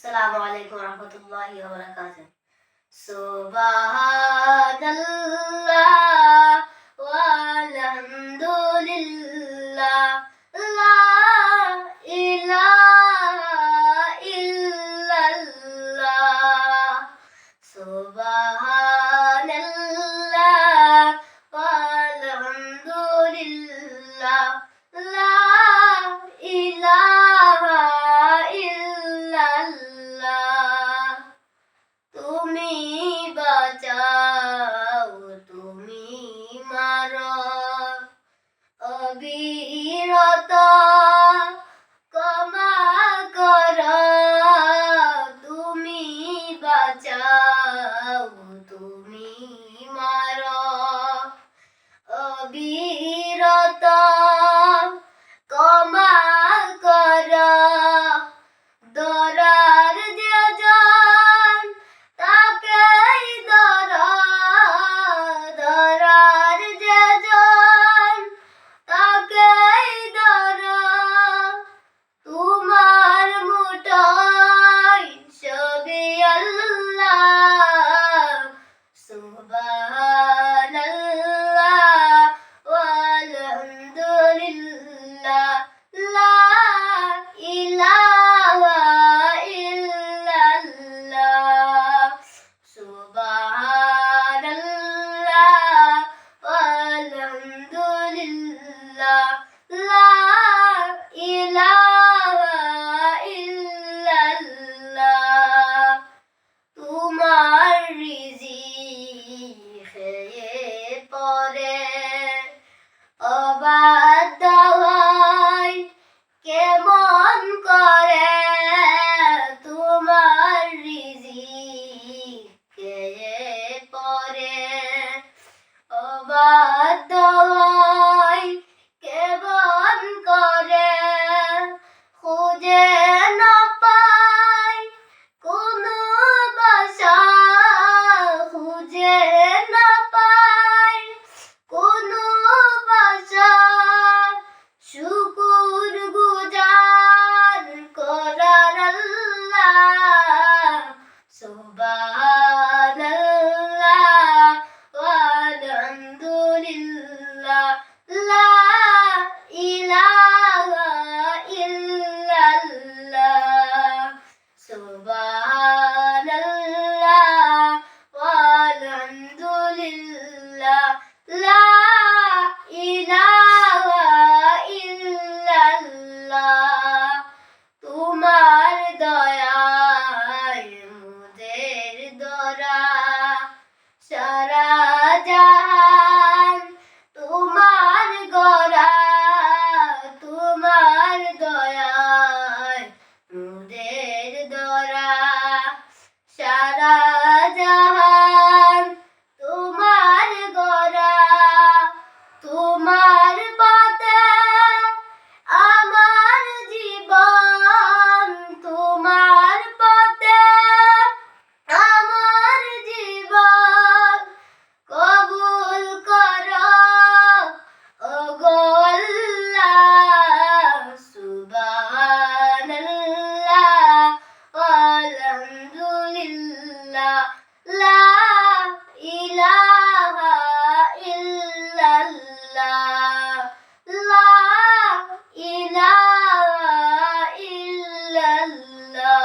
আসসালামু আলাইকুম রহমতুল্লাহি ওয়া বারাকাতুহু। সুবহানাল্লাহ ওয়ালহামদুলিল্লাহ লা ইলাহা ইল্লাল্লাহ। সুবহানাল্লাহ ওয়ালহামদুলিল্লাহ লা ইলাহা ইল্লাল্লাহ। তুমি বাঁচাও, তুমি মারো, অবিরত ক্ষমা করো। তুমি বাঁচাও, তুমি মারো, অবিরত ক্ষমা করো। ধরার যেজন তাকেই ধরো, ধরার যেজন তাকেই ধরো। তোমার মুঠোয় সবই আল্লাহ। সুবহানাল্লাহ ওয়ালহামদুলিল্লাহ লা ইলাহা ইল্লাল্লাহ। সুবহানাল্লাহ ওয়ালহামদুলিল্লাহ লা ইলাহা ইল্লাল্লাহ। তোমার রিজিক খেয়ে পরে অবাধ্য হয় কেমন করে। তোমার রিজিক খেয়ে পরে অবাধ্য হয় কেমন করে। খুঁজে না পাই কোনো বাসা, খুঁজে না পাই কোনো বাসা। শুকুর গুজার করার আল্লাহ। সুবহানাল্লাহ ওয়ালহামদুলিল্লাহ লা ইলাহা ইল্লাল্লাহ। সুবহানাল্লাহ ওয়ালহামদুলিল্লাহ লা ইলাহা ইল্লাল্লাহ। তোমার দয়ায় মোদের ধরা সারা জাহান তোমার গড়া। তোমার দয়ায় মোদের ধরা সারা জাহান তোমার গড়া। তোমার পথে আমার জীবন, তোমার পথে আমার জীবন। কবুল করো ওগো আল্লাহ। সুবহানাল্লাহ ওয়ালহামদুলিল্লাহ লা ইলাহা ইল্লাল্লাহ। লা ইলাহা ইল্লাল্লাহ।